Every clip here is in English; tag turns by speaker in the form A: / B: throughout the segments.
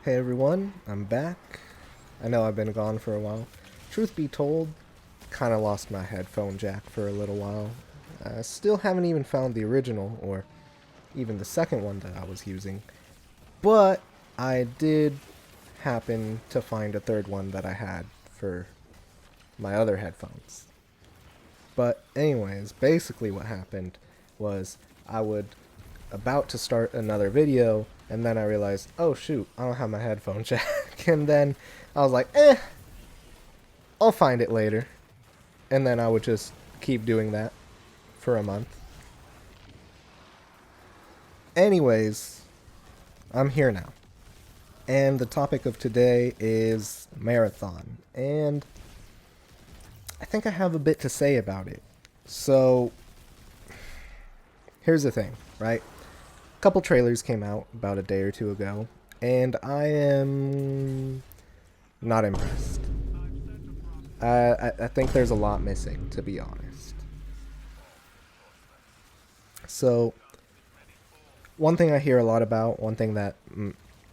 A: Hey everyone, I'm back. I know I've been gone for a while. Truth be told, kinda lost my headphone jack for a little while. I still haven't even found the original, or even the second one that I was using. But I did happen to find a third one that I had for my other headphones. But anyways, basically what happened was I would about to start another video, and then I realized, oh shoot, I don't have my headphone jack. And then I was like, I'll find it later. And then I would just keep doing that for a month. Anyways, I'm here now. And the topic of today is Marathon. And I think I have a bit to say about it. So, here's the thing, right? A couple trailers came out about a day or two ago, and I am not impressed. I think there's a lot missing, to be honest. So, one thing I hear a lot about, one thing that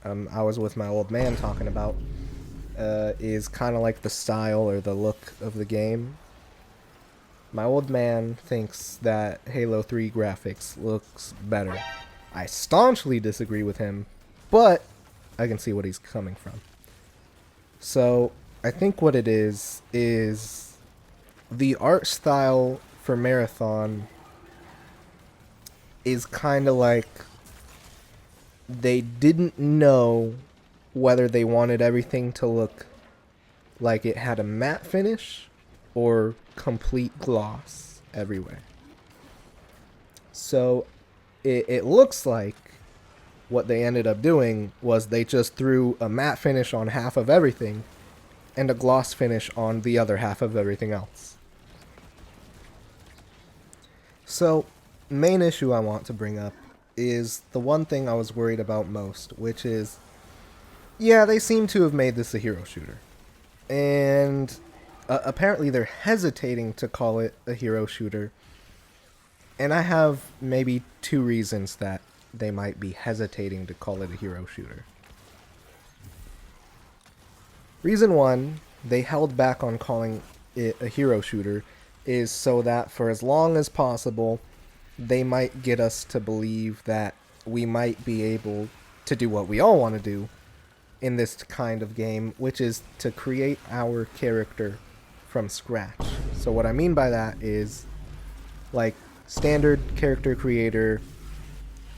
A: I was with my old man talking about, is kind of like the style or the look of the game. My old man thinks that Halo 3 graphics looks better. I staunchly disagree with him, but I can see what he's coming from. So, I think what it is the art style for Marathon is kind of like they didn't know whether they wanted everything to look like it had a matte finish or complete gloss everywhere. So it looks like what they ended up doing was they just threw a matte finish on half of everything and a gloss finish on the other half of everything else. So, main issue I want to bring up is the one thing I was worried about most, which is, yeah, they seem to have made this a hero shooter. And apparently they're hesitating to call it a hero shooter. And I have maybe two reasons that they might be hesitating to call it a hero shooter. Reason one, they held back on calling it a hero shooter, is so that for as long as possible, they might get us to believe that we might be able to do what we all want to do in this kind of game, which is to create our character from scratch. So what I mean by that is, like, standard character creator,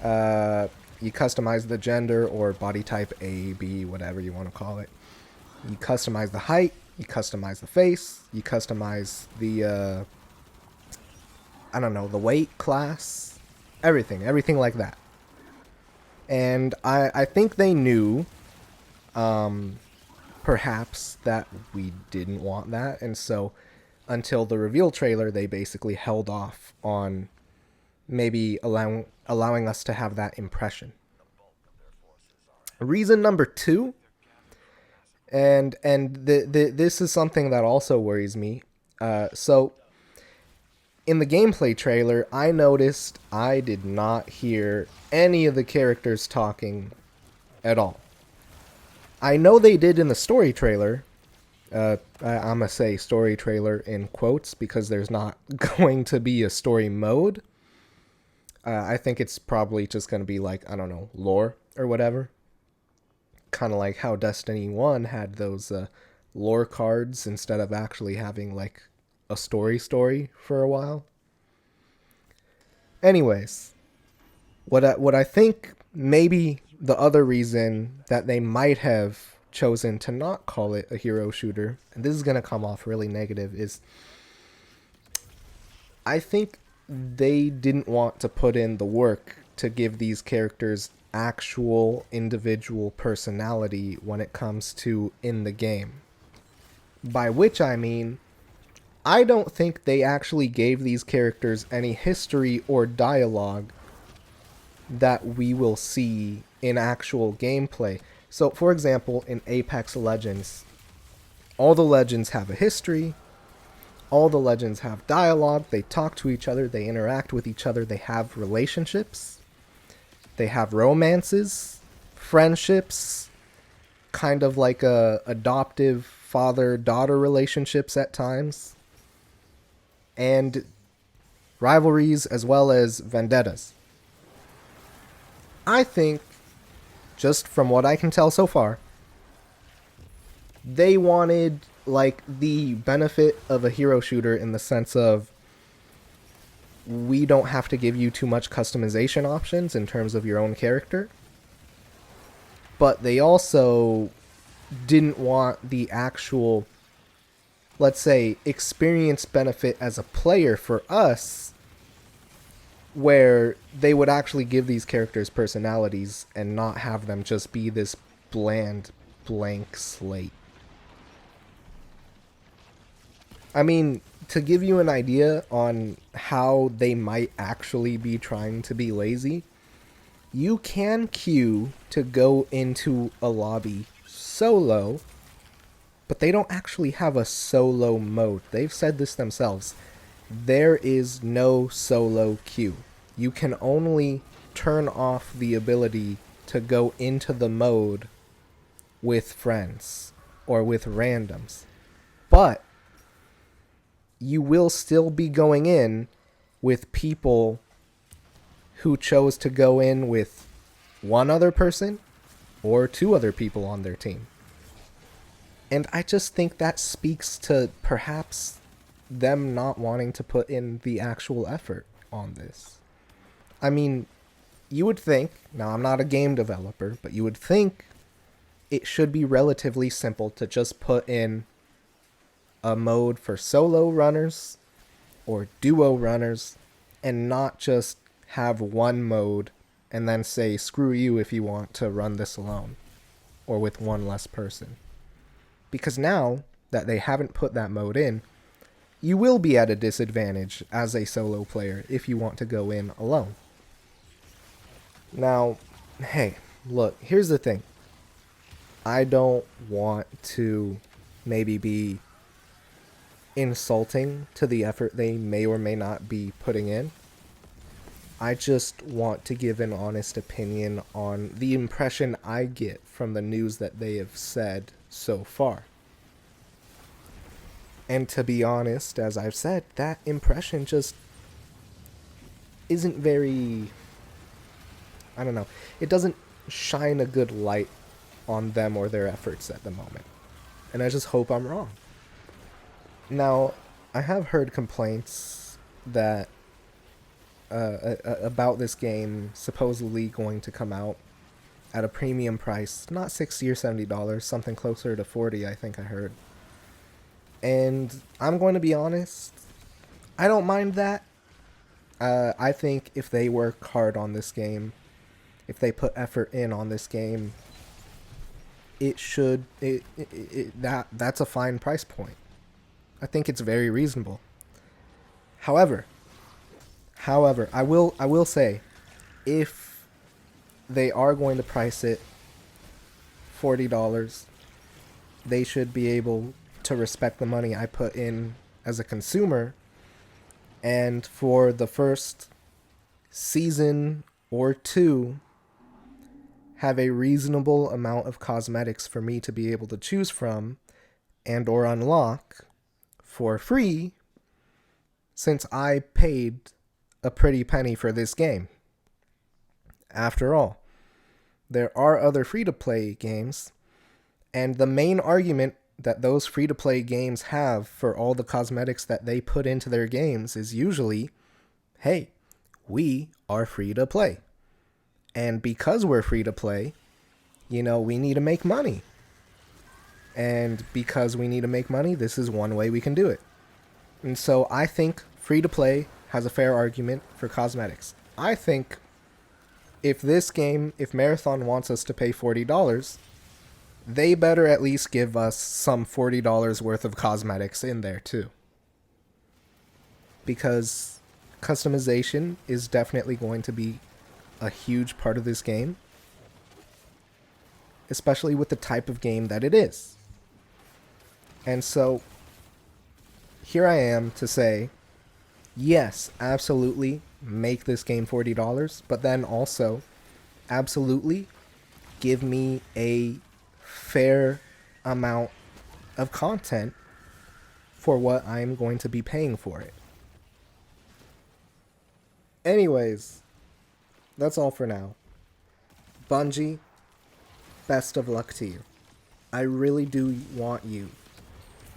A: you customize the gender or body type A, B, whatever you want to call it. You customize the height, you customize the face, you customize the, the weight, class, everything like that. And I think they knew, perhaps, that we didn't want that, and so until the reveal trailer, they basically held off on maybe allowing us to have that impression. Reason number two, and this is something that also worries me. So, in the gameplay trailer, I noticed I did not hear any of the characters talking at all. I know they did in the story trailer. I'm gonna say story trailer in quotes because there's not going to be a story mode. I think it's probably just gonna be like, I don't know, lore or whatever. Kind of like how Destiny 1 had those lore cards instead of actually having like a story for a while. Anyways, what I think maybe the other reason that they might have chosen to not call it a hero shooter, and this is going to come off really negative, is I think they didn't want to put in the work to give these characters actual individual personality when it comes to in the game. By which I mean, I don't think they actually gave these characters any history or dialogue that we will see in actual gameplay. So, for example, in Apex Legends, all the legends have a history, all the legends have dialogue, they talk to each other, they interact with each other, they have relationships, they have romances, friendships, kind of like a adoptive father-daughter relationships at times, and rivalries as well as vendettas. I think, just from what I can tell so far, they wanted like the benefit of a hero shooter in the sense of we don't have to give you too much customization options in terms of your own character. But they also didn't want the actual, let's say, experience benefit as a player for us, where they would actually give these characters personalities and not have them just be this bland, blank slate. I mean, to give you an idea on how they might actually be trying to be lazy, you can queue to go into a lobby solo, but they don't actually have a solo mode. They've said this themselves. There is no solo queue. You can only turn off the ability to go into the mode with friends or with randoms. But you will still be going in with people who chose to go in with one other person or two other people on their team. And I just think that speaks to perhaps them not wanting to put in the actual effort on this. I mean, you would think, now I'm not a game developer, but you would think it should be relatively simple to just put in a mode for solo runners or duo runners and not just have one mode and then say screw you if you want to run this alone or with one less person. Because now that they haven't put that mode in, you will be at a disadvantage as a solo player if you want to go in alone. Now, hey, look, here's the thing. I don't want to maybe be insulting to the effort they may or may not be putting in. I just want to give an honest opinion on the impression I get from the news that they have said so far. And to be honest, as I've said, that impression just isn't very, I don't know, it doesn't shine a good light on them or their efforts at the moment. And I just hope I'm wrong. Now, I have heard complaints that about this game supposedly going to come out at a premium price, not $60 or $70, something closer to $40, I think I heard. And I'm going to be honest, I don't mind that. I think if they work hard on this game, if they put effort in on this game, that's a fine price point. I think it's very reasonable. However, I will say, if they are going to price it $40, they should be able to respect the money I put in as a consumer, and for the first season or two, have a reasonable amount of cosmetics for me to be able to choose from and or unlock for free, since I paid a pretty penny for this game. After all, there are other free-to-play games, and the main argument that those free-to-play games have for all the cosmetics that they put into their games is usually, hey, we are free-to-play. And because we're free-to-play, we need to make money. And because we need to make money, this is one way we can do it. And so I think free-to-play has a fair argument for cosmetics. I think if Marathon wants us to pay $40, they better at least give us some $40 worth of cosmetics in there too. Because customization is definitely going to be a huge part of this game, especially with the type of game that it is. And so here I am to say, yes, absolutely, make this game $40, but then also absolutely give me a fair amount of content for what I'm going to be paying for it. Anyways, that's all for now. Bungie, best of luck to you. I really do want you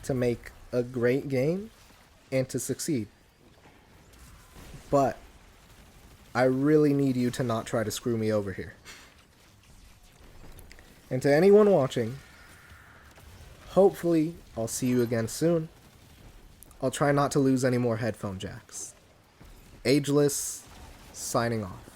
A: to make a great game and to succeed. But I really need you to not try to screw me over here. And to anyone watching, hopefully I'll see you again soon. I'll try not to lose any more headphone jacks. Ageless, signing off.